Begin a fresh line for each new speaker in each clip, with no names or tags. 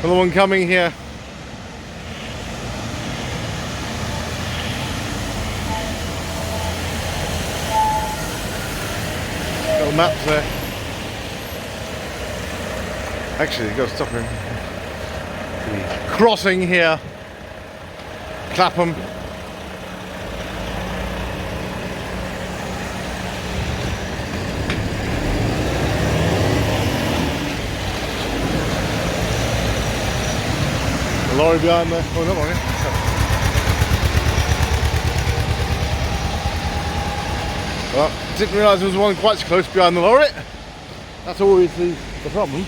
Another one coming here. Little maps there. Actually, you've got to stop him. The crossing here. Clapham. The lorry behind there. Oh, not lorry. Well, didn't realise there was one quite so close behind the lorry. That's always the problem.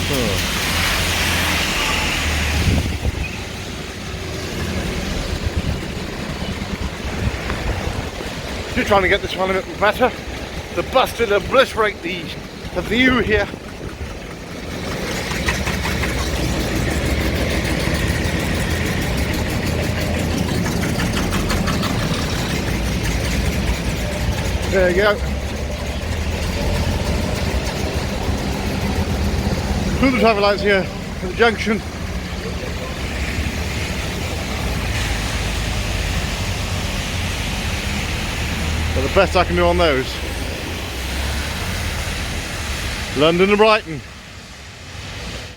Oh. Just trying to get this one a bit better. The bus will obliterate the view here. There you go. Through the traffic lights here at the junction. But the best I can do on those. London to Brighton.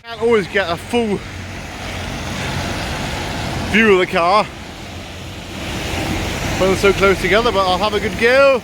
Can't always get a full view of the car when they're so close together, but I'll have a good go.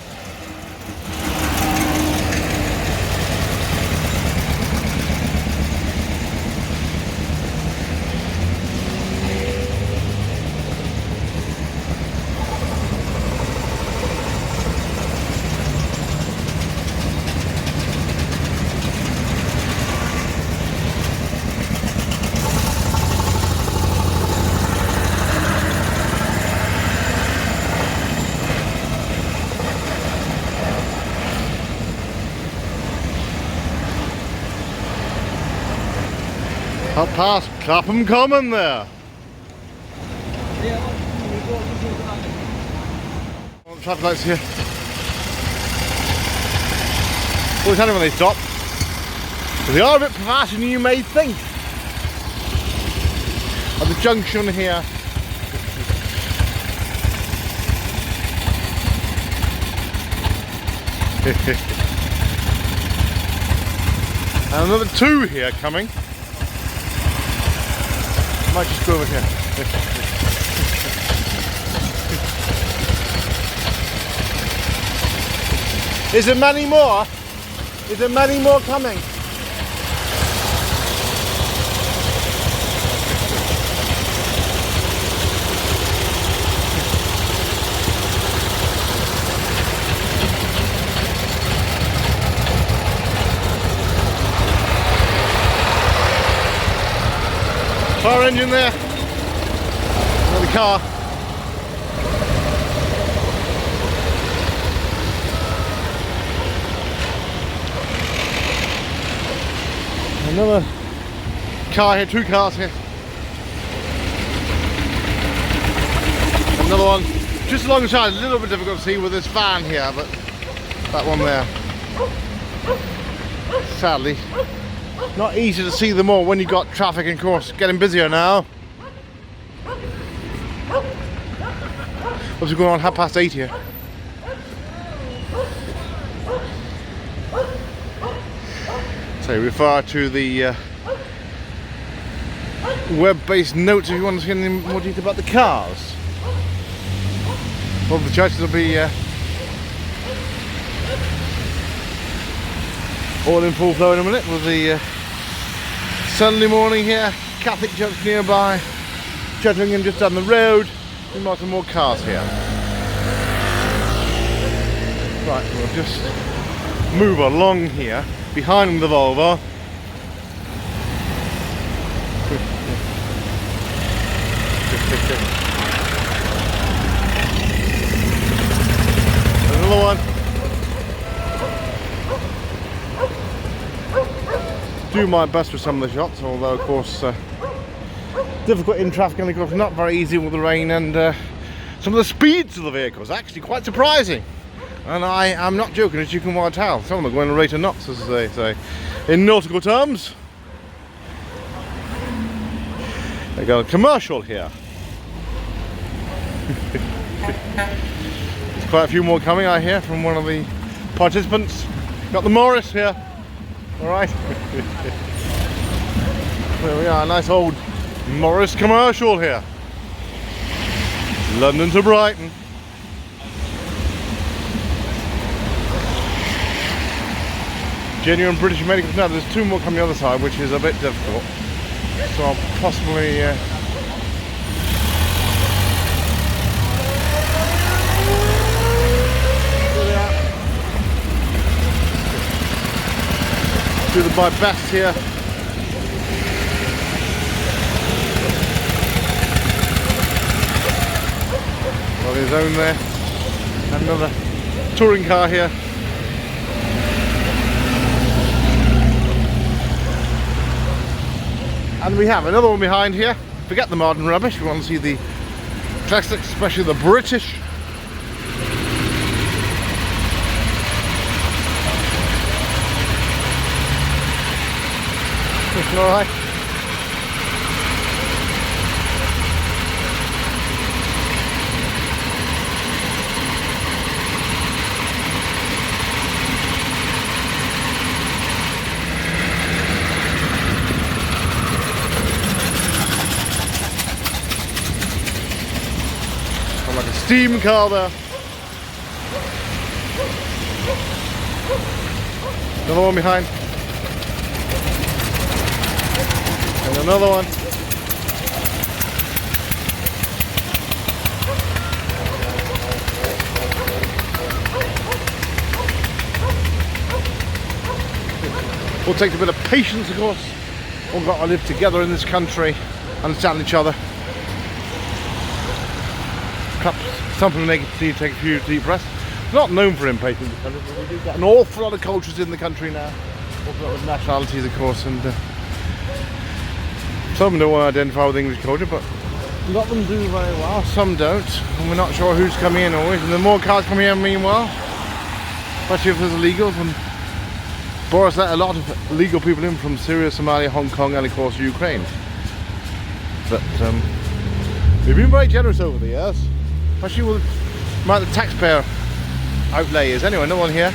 Up past Clapham Common there. Traffic lights here. Always handy when they stop. But they are a bit faster than you may think. At the junction here. And another two here coming. Might just go over here. Is there many more? Is there many more coming? Fire engine there. Another car. Another car here, two cars here. Another one just alongside, a little bit difficult to see with this van here, but that one there. Sadly. Not easy to see them all when you've got traffic, of course, getting busier now. What's going on 8:30 here? So refer to the web-based notes if you want to see any more detail about the cars. Well, the churches will be all in full flow in a minute with the Sunday morning here, Catholic church nearby, Cheltenham just down the road, and lots of more cars here. Right, we'll just move along here, behind the Volvo. Another one. Do my best with some of the shots, although of course difficult in traffic and of course not very easy with the rain and some of the speeds of the vehicles. Actually quite surprising. And I am not joking, as you can well tell. Some of them are going right to knots, as they say, in nautical terms. They got a commercial here. There's quite a few more coming, I hear, from one of the participants. Got the Morris here. Alright. There we are, a nice old Morris commercial here. London to Brighton. Genuine British medical. Now there's two more coming the other side, which is a bit difficult. So I'll possibly do my best here. Well, his own there. Another touring car here. And we have another one behind here. Forget the modern rubbish. We want to see the classics, especially the British. All right. Like a steam car there. Another one behind. And another one. Will take a bit of patience, of course. We've got to live together in this country, understand each other. Perhaps something they can see, take a few deep breaths. Not known for impatience, but we do get an awful lot of cultures in the country now. Awful lot of nationalities, of course, and some don't want to identify with English culture, but a lot of them do very well. Some don't, and we're not sure who's coming in always. And the more cars coming in, meanwhile, especially if there's illegals. And Boris let a lot of illegal people in from Syria, Somalia, Hong Kong, and of course Ukraine. But we've been very generous over the years, especially with the amount the taxpayer outlay is. Anyway, no one here.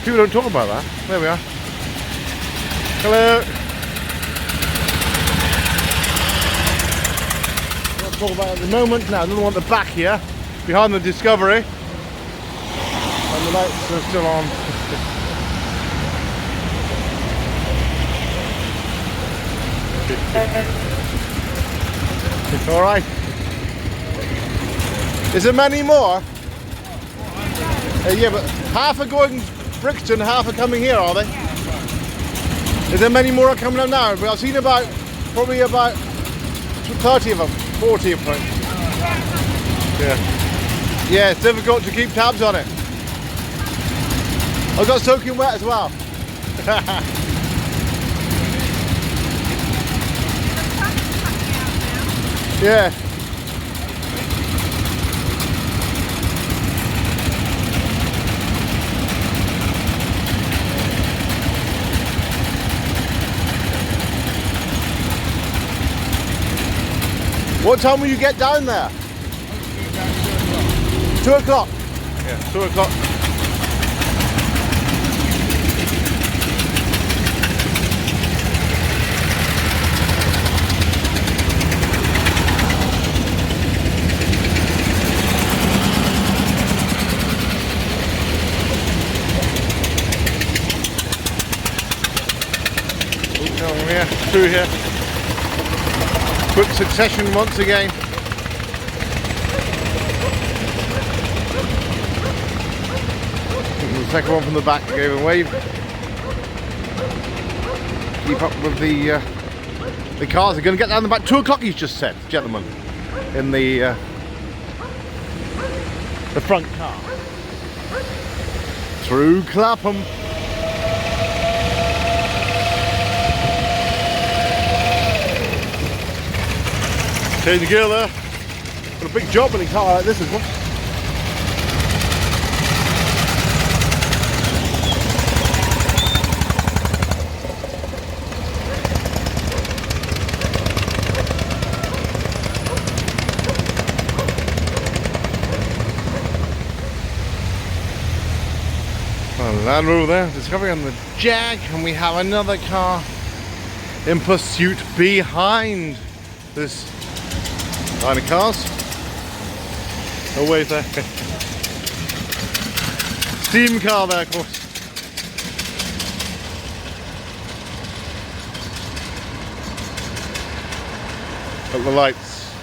People don't talk about that. There we are. Hello. What talk about at the moment now? Another one at the back here, behind the Discovery, and the lights are still on. All right. Is there many more? Yeah, but half are going Brixton, half are coming here, are they? Is there many more coming up now? I've seen probably about 30 of them, 40 of them. Yeah. Yeah, it's difficult to keep tabs on it. I've got soaking wet as well. Yeah. What time will you get down there? 2 o'clock. Yeah, 2 o'clock. Here, 2 here. Quick succession once again. The second one from the back gave a wave. Keep up with the cars. They're going to get down the back. 2 o'clock, he's just said, gentlemen, in the front car. Through Clapham. Change the gear there. Got a big job in a car like this as well. Land Rover there, Discovery on the Jag, and we have another car in pursuit behind this line of cars. Oh wait there. Steam car there, of course. At the lights.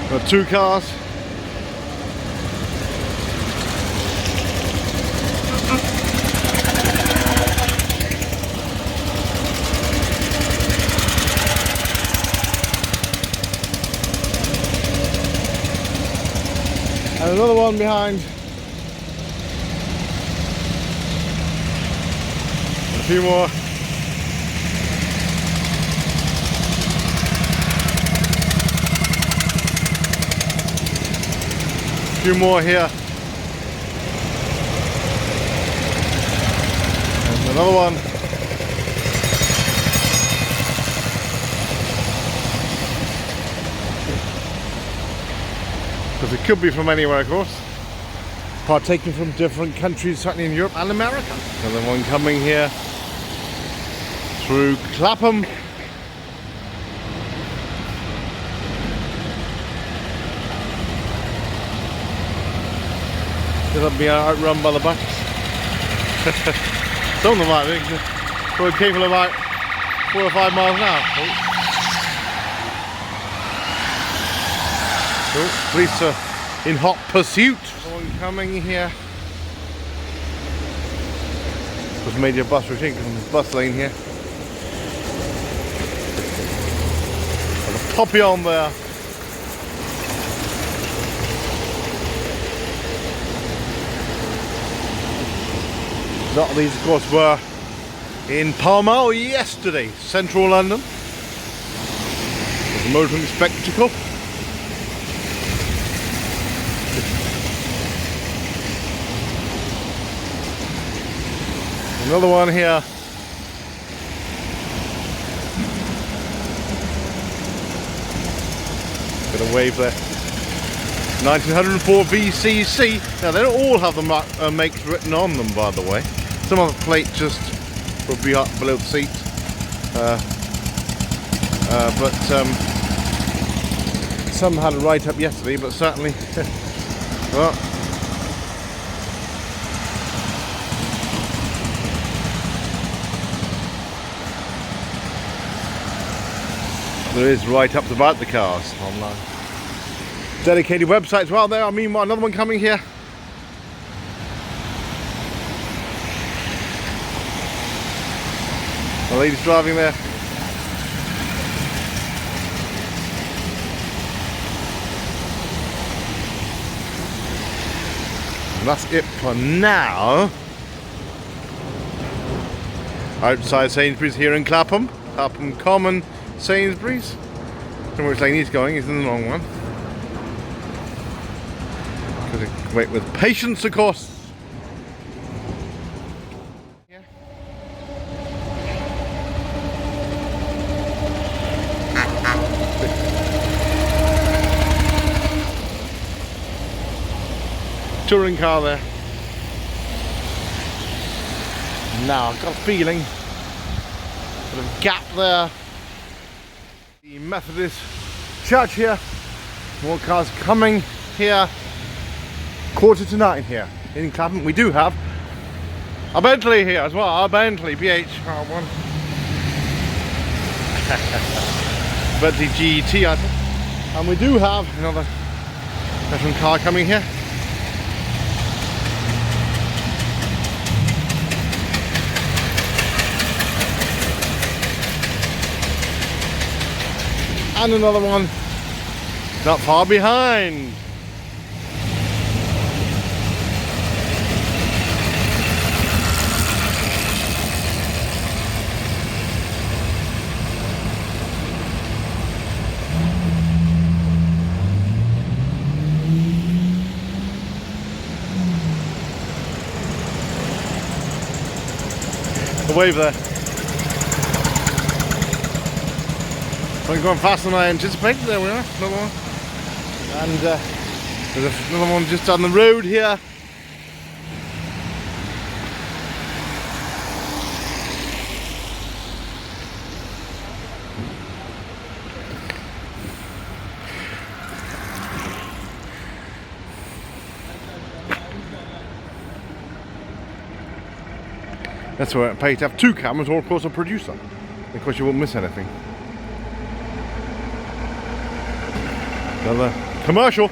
Got two cars. And another one behind. A few more. A few more here. And another one. Because it could be from anywhere, of course. Partaking from different countries, certainly in Europe and America. Another one coming here through Clapham. It'll be outrun by the bucks. Some of them might be. We're capable of about 4 or 5 miles an hour. Oh, police are in hot pursuit. Another one coming here. Just major bus routine from the bus lane here. Got a poppy on there. A lot of these, of course, were in Pall Mall yesterday, central London. It was a motoring spectacle. Another one here. Bit of wave there. 1904 VCC. Now they don't all have the makes written on them, by the way. Some of the plate just will be up below the seat. But some had it right up yesterday, but certainly well, there is right up about the cars online. Dedicated website as well there. I mean, another one coming here. The lady's driving there. And that's it for now. Outside Sainsbury's here in Clapham. Clapham Common Sainsbury's. I don't know which lane he's going, he's in the wrong one. Gotta wait with patience, of course. Yeah. Touring car there. Now I've got a feeling, bit of a gap there. The Methodist church here. More cars coming here. 8:45 here in Clapham. We do have a Bentley here as well. A Bentley BH1. Bentley GT, I think. And we do have another different car coming here. And another one not far behind. A wave there. We're going faster than I anticipated. There we are, another one. And there's another one just down the road here. That's why I pay to have 2 cameras, or of course a producer. Of course you won't miss anything. Another commercial.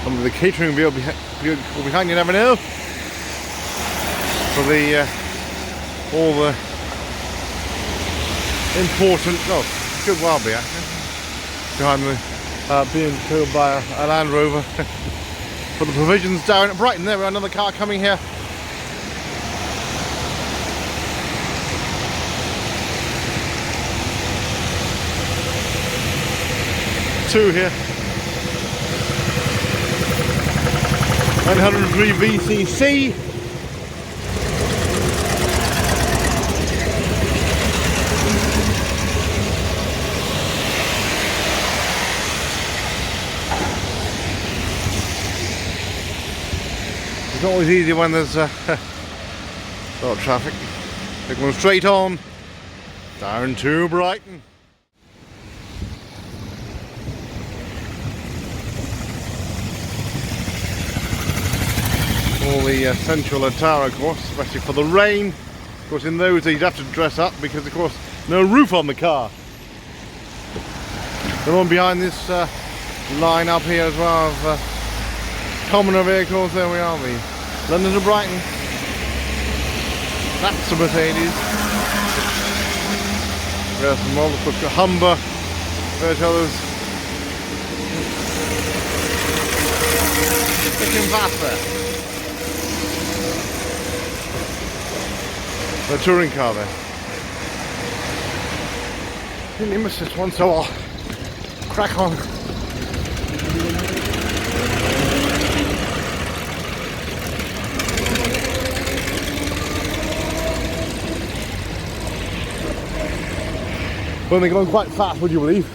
Some of the catering will be behind, you never know. For the all the important, could well be actually, behind the being towed by a Land Rover. For the provisions down at Brighton. There we are, another car coming here. Two here. 903 VCC. It's always easy when there's a lot of traffic. They're going straight on down to Brighton. All the central attire, of course, especially for the rain. Of course, in those days you'd have to dress up because, of course, no roof on the car. The one behind this line up here as well of commoner vehicles. There we are, the London to Brighton. That's a Mercedes. There's some more, of course, got Humber. There's others. Looking fast there. The touring car there. Didn't miss this one, so I'll crack on. Well, they're going quite fast, would you believe?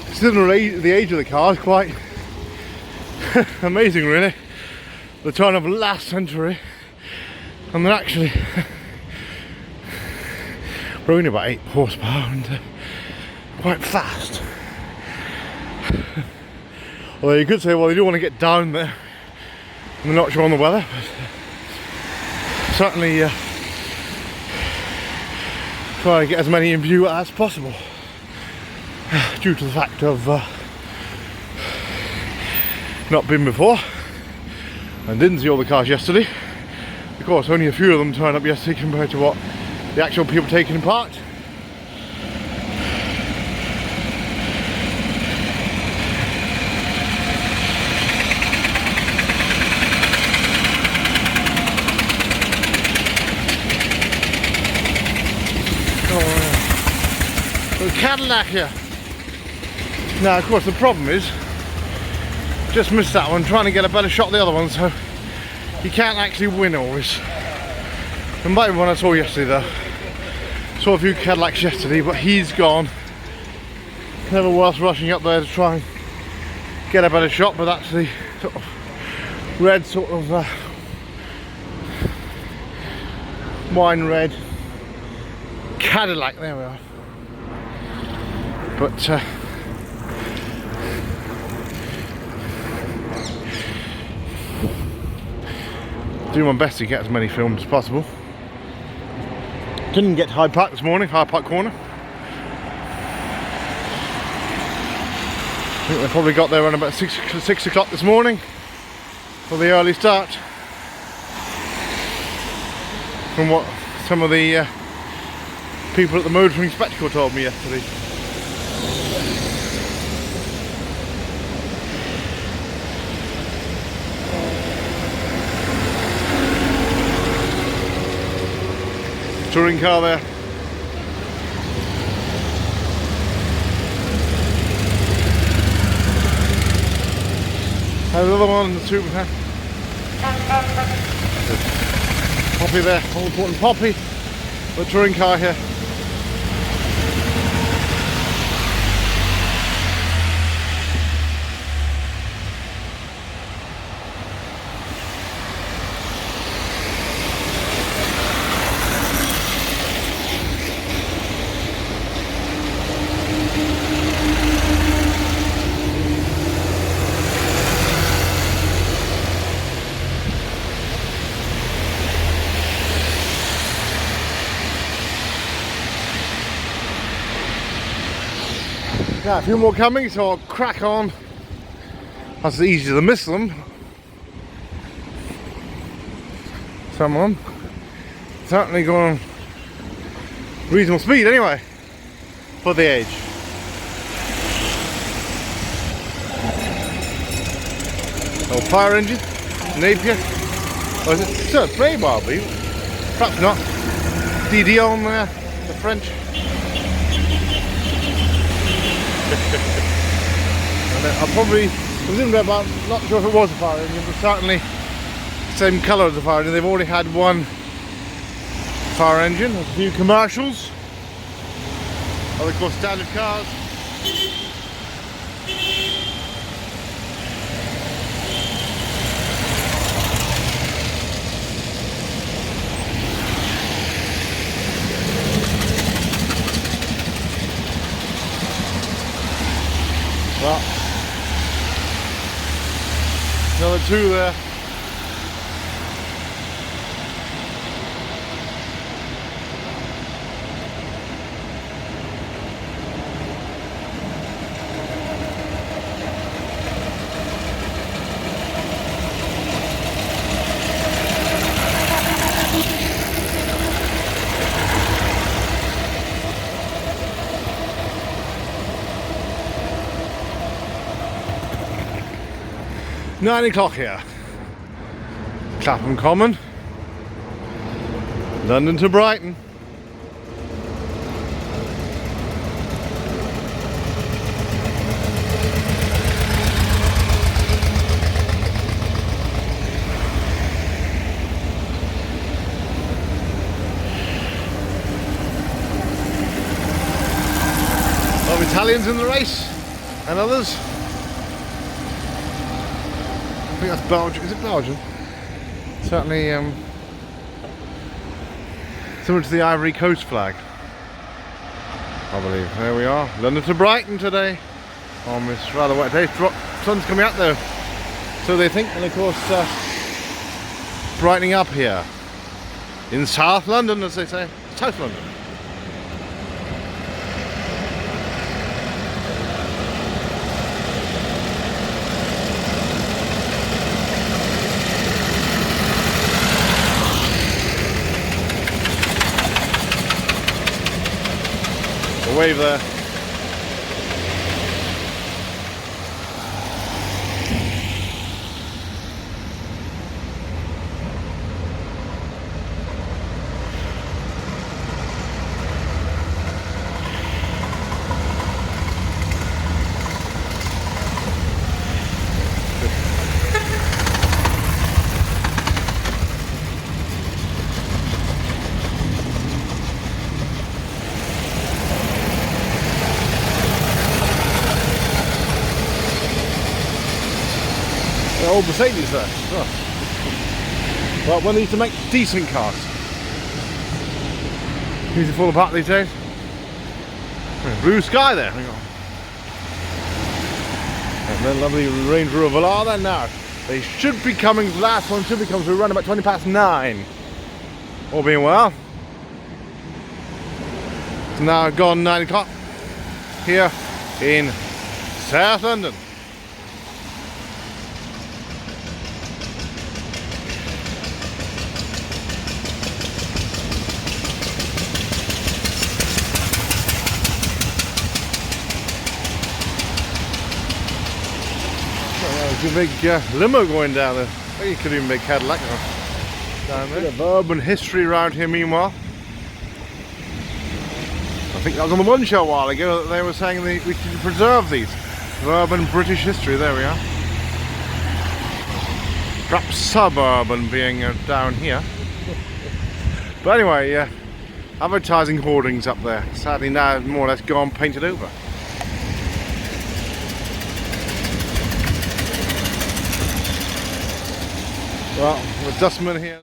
Considering the age of the car, it's quite amazing, really. The turn of last century, and they're actually we're only about 8 horsepower and quite fast. Although you could say, well, you do want to get down there. I'm not sure on the weather, but certainly try to get as many in view as possible. Due to the fact of not been before and didn't see all the cars yesterday. Of course, only a few of them turned up yesterday compared to what the actual people taking part. Oh, Cadillac here. Now, of course, the problem is just missed that one, trying to get a better shot of the other one, so you can't actually win always. And by the one I saw yesterday though, saw a few Cadillacs yesterday, but he's gone. Never worth rushing up there to try and get a better shot, but that's the sort of red sort of wine red Cadillac, there we are. But do my best to get as many films as possible. Didn't get to Hyde Park this morning, Hyde Park Corner. I think they probably got there around about 6 o'clock this morning for the early start. From what some of the people at the Motoring Spectacle told me yesterday. Touring car there. There's another one in the super car. Poppy there, all important Poppy. The touring car here. Yeah, a few more coming, so I'll crack on. That's easy to miss them. Some of them certainly going reasonable speed anyway for the age. Oh, fire engine, Napier. Or is it? So it's Bay Barbie. Perhaps not. DD on the French. And I'll probably presume that, but I'm not sure if it was a fire engine, but certainly the same colour as the fire engine. They've already had one fire engine. There's a few commercials. Other, of course, standard cars. Well, another two there. Nine o'clock here. Clapham Common. London to Brighton. A lot of Italians in the race and others. I think that's Belgium. Is it Belgium? Certainly similar to the Ivory Coast flag, I believe. There we are. London to Brighton today on this rather wet day. Sun's coming out though, so they think, and of course brightening up here in South London, as they say. South London. Wave there. Old Mercedes there. Oh. Well, one needs to make decent cars. Easy to fall apart these days. Blue sky there. Hang on. And then lovely Range Rover Velar there now. They should be coming. The last one should be coming through around about 9:20. All being well. It's now gone 9 o'clock here in South London. A big limo going down there. Oh, you could even make Cadillac down there. Bit of urban history around here meanwhile. I think that was on the One Show a while ago that they were saying we should preserve these. Urban British history, there we are. Perhaps suburban being down here. But anyway, advertising hoardings up there. Sadly now more or less gone painted over. Well, the dustman here.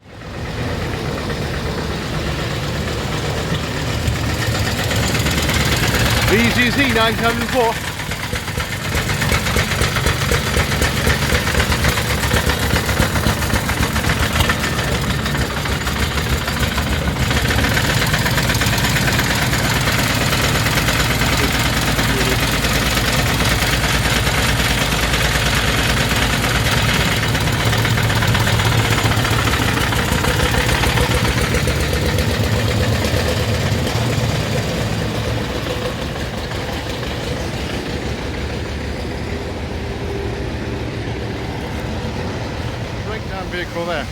VGZ 904. vehicle there.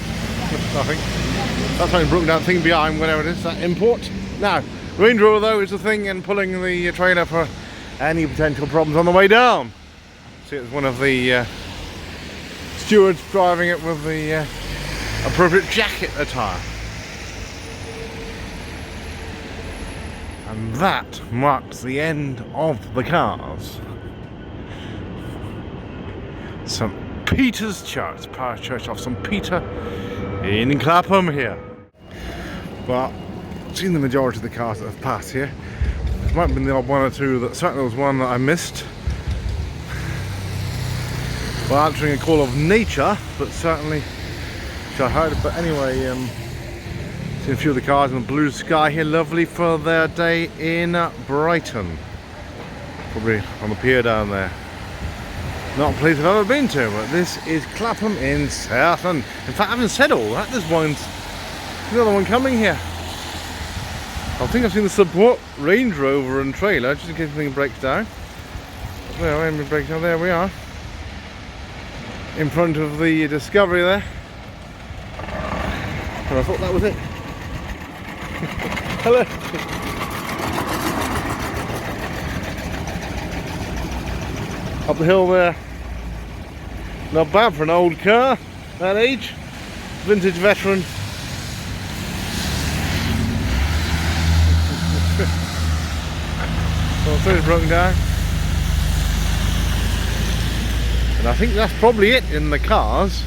Nothing. That's something broken down thing behind, whatever it is, that import. Now, Range Rover though is the thing in pulling the trailer for any potential problems on the way down. See, it's one of the stewards driving it with the appropriate jacket attire. And that marks the end of the cars. St. Peter's Church, parish church of St. Peter in Clapham here. But I've seen the majority of the cars that have passed here. There might have been the odd one or two, that certainly was one that I missed while answering a call of nature, but certainly which I heard. But anyway, see a few of the cars in the blue sky here, lovely for their day in Brighton. Probably on the pier down there. Not a place I've ever been to, but this is Clapham in Southland. In fact, having said all that, there's another one coming here. I think I've seen the support Range Rover and trailer, just in case anything breaks down. There we are. In front of the Discovery there. And I thought that was it. Hello. Up the hill there. Not bad for an old car, that age. Vintage veteran. Well, so it's broken down. And I think that's probably it in the cars.